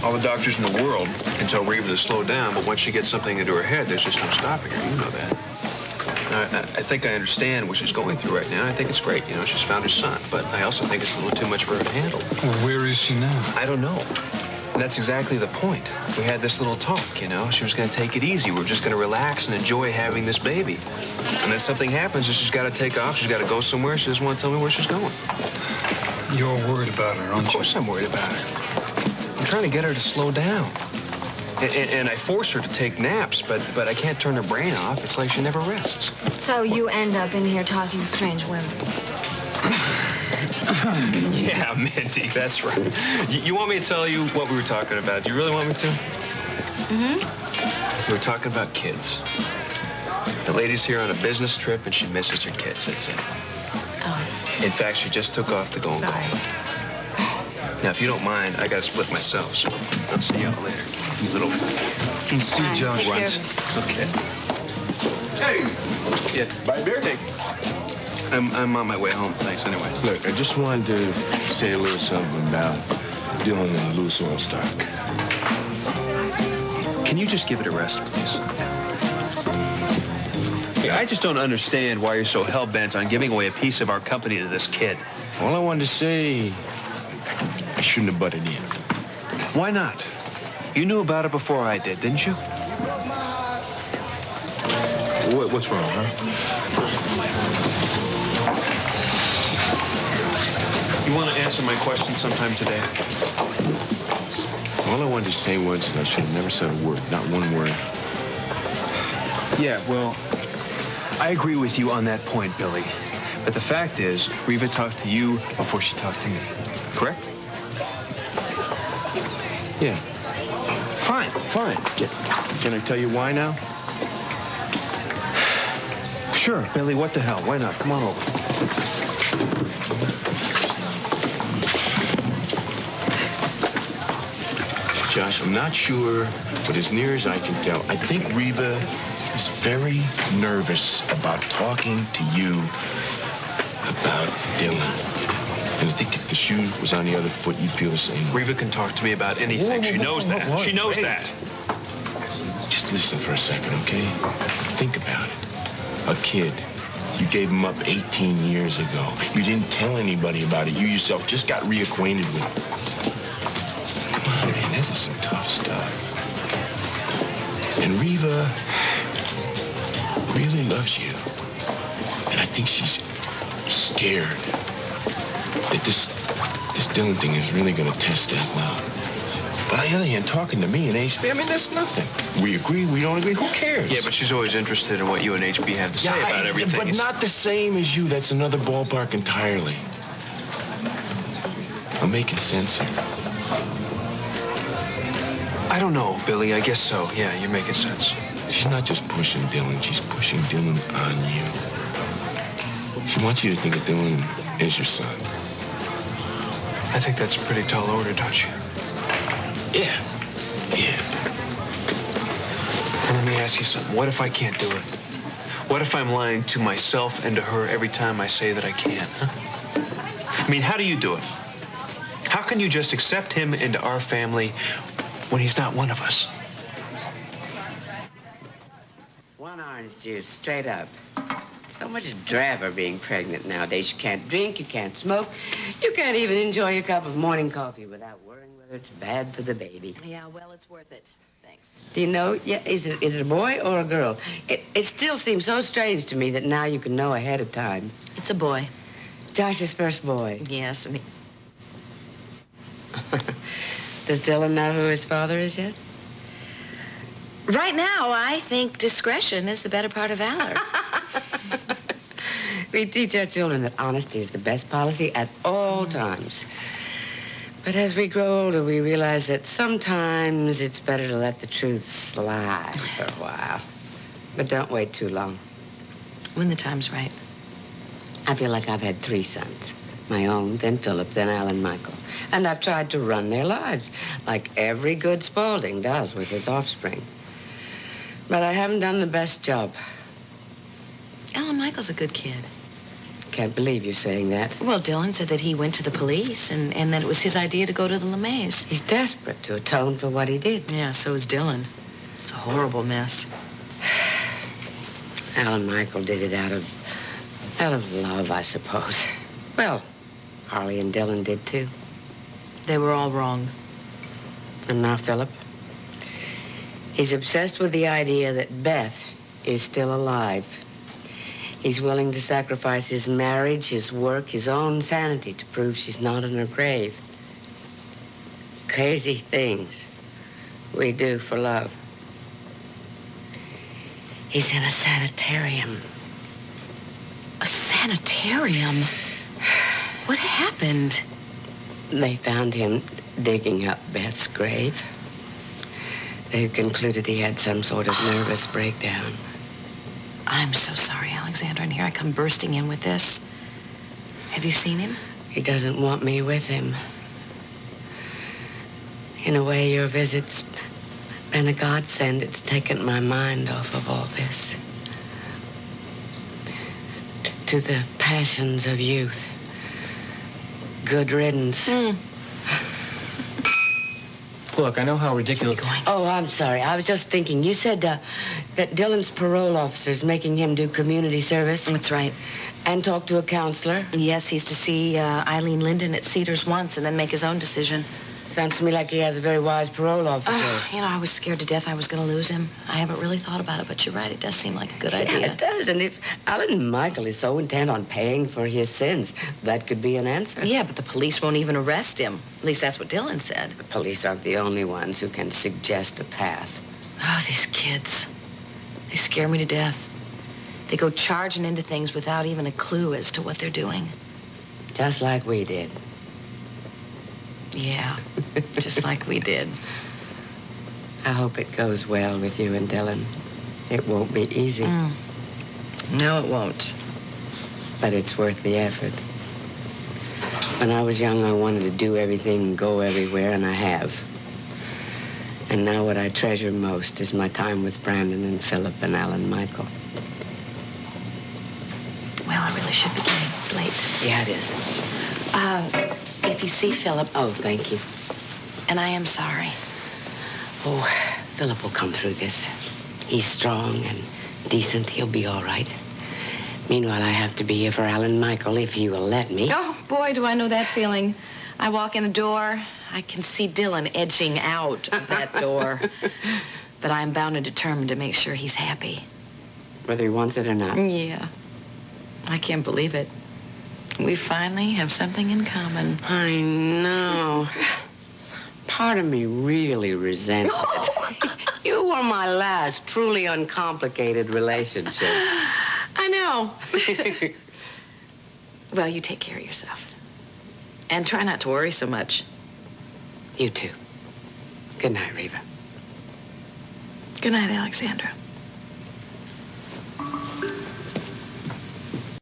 All the doctors in the world can tell Reva to slow down, but once she gets something into her head, there's just no stopping her. You know that. I think I understand what she's going through right now. I think it's great. You know, she's found her son. But I also think it's a little too much for her to handle. Well, where is she now? I don't know. And that's exactly the point. We had this little talk, you know. She was going to take it easy. We were just going to relax and enjoy having this baby. And then something happens and she's got to take off. She's got to go somewhere. She doesn't want to tell me where she's going. You're worried about her, aren't you? Of course I'm worried about her. I'm trying to get her to slow down. And I force her to take naps, but I can't turn her brain off. It's like she never rests. So you end up in here talking to strange women. Yeah, Mindy, that's right. You want me to tell you what we were talking about? Do you really want me to? Mm-hmm. We were talking about kids. The lady's here on a business trip, and she misses her kids. That's it. Oh. In fact, she just took off to go and Sorry. call. Now, if you don't mind, I got to split myself, so I'll see y'all later. Little. See you, Josh. Once. It's okay. Hey. Yes. Buy a beer? Hey. I'm on my way home. Thanks, anyway. Look, I just wanted to say a little something about Dylan and loose oil stock. Can you just give it a rest, please? Yeah, I just don't understand why you're so hell-bent on giving away a piece of our company to this kid. All I wanted to say, I shouldn't have butted in. Why not? You knew about it before I did, didn't you? What's wrong, huh? You want to answer my question sometime today? All I wanted to say was that I should have never said a word, not one word. Yeah, well, I agree with you on that point, Billy. But the fact is, Reva talked to you before she talked to me. Correct? Yeah. Fine. Can I tell you why now? Sure, Billy, what the hell? Why not? Come on over. Josh, I'm not sure, but as near as I can tell, I think Reva is very nervous about talking to you about Dylan. And I think if the shoe was on the other foot, you'd feel the same. Reva can talk to me about anything. She knows that. She knows that. Just listen for a second, okay? Think about it. A kid. You gave him up 18 years ago. You didn't tell anybody about it. You yourself just got reacquainted with him. Come on, man, that is some tough stuff. And Reva really loves you. And I think she's scared that this Dylan thing is really going to test that love. But on the other hand, talking to me and HB, I mean, that's nothing. We agree, we don't agree, who cares? Yeah, but she's always interested in what you and HB have to say about everything. But not the same as you. That's another ballpark entirely. I'm making sense here. I don't know, Billy. I guess so. Yeah, you're making sense. She's not just pushing Dylan. She's pushing Dylan on you. She wants you to think of Dylan as your son. I think that's a pretty tall order, don't you? Yeah. And let me ask you something. What if I can't do it? What if I'm lying to myself and to her every time I say that I can't, huh? I mean, how do you do it? How can you just accept him into our family when he's not one of us? One orange juice, straight up. So much driver being pregnant nowadays. You can't drink, you can't smoke. You can't even enjoy a cup of morning coffee without worrying whether it's bad for the baby. Yeah, well, it's worth it. Thanks. Do you know, is it a boy or a girl? It still seems so strange to me that now you can know ahead of time. It's a boy. Josh's first boy. Yes, and Does Dylan know who his father is yet? right now, I think discretion is the better part of valor. We teach our children that honesty is the best policy at all times. But as we grow older, we realize that sometimes it's better to let the truth slide for a while. But don't wait too long. When the time's right. I feel like I've had 3 sons. My own, then Philip, then Alan Michael. And I've tried to run their lives, like every good Spaulding does with his offspring. But I haven't done the best job. Alan Michael's a good kid. can't believe you're saying that. Well, Dylan said that he went to the police and that it was his idea to go to the LeMays. He's desperate to atone for what he did. Yeah, so is Dylan. It's a horrible mess. Alan Michael did it out of love, I suppose. Well, Harley and Dylan did too. They were all wrong. And now Philip. He's obsessed with the idea that Beth is still alive. He's willing to sacrifice his marriage, his work, his own sanity to prove she's not in her grave. Crazy things we do for love. He's in a sanitarium. A sanitarium? What happened? They found him digging up Beth's grave. They've concluded he had some sort of nervous breakdown. I'm so sorry, Alexandra, and here I come bursting in with this. Have you seen him? He doesn't want me with him. In a way, your visit's been a godsend. It's taken my mind off of all this. To the passions of youth. Good riddance. Look, I know how ridiculous... Oh, I'm sorry. I was just thinking. You said that Dylan's parole officer's making him do community service? That's right. And talk to a counselor? Yes, he's to see Eileen Linden at Cedars once and then make his own decision. Sounds to me like he has a very wise parole officer. I was scared to death I was going to lose him. I haven't really thought about it, but you're right. It does seem like a good idea. Yeah, it does. And if Alan Michael is so intent on paying for his sins, that could be an answer. Yeah, but the police won't even arrest him. At least that's what Dylan said. The police aren't the only ones who can suggest a path. Oh, these kids. They scare me to death. They go charging into things without even a clue as to what they're doing. Just like we did. Yeah, just like we did. I hope it goes well with you and Dylan. It won't be easy. No, it won't. But it's worth the effort. When I was young, I wanted to do everything and go everywhere, and I have. And now what I treasure most is my time with Brandon and Philip and Alan Michael. Well, I really should be getting. It's late. Yeah, it is. If you see Philip... Oh, thank you. And I am sorry. Oh, Philip will come through this. He's strong and decent. He'll be all right. Meanwhile, I have to be here for Alan Michael, if he will let me. Oh, boy, do I know that feeling. I walk in the door, I can see Dylan edging out of that door. But I'm bound and determined to make sure he's happy. Whether he wants it or not. Yeah. I can't believe it. We finally have something in common. I know. Part of me really resents it. You were my last truly uncomplicated relationship. I know. Well, you take care of yourself. And try not to worry so much. You too. Good night, Reva. Good night, Alexandra.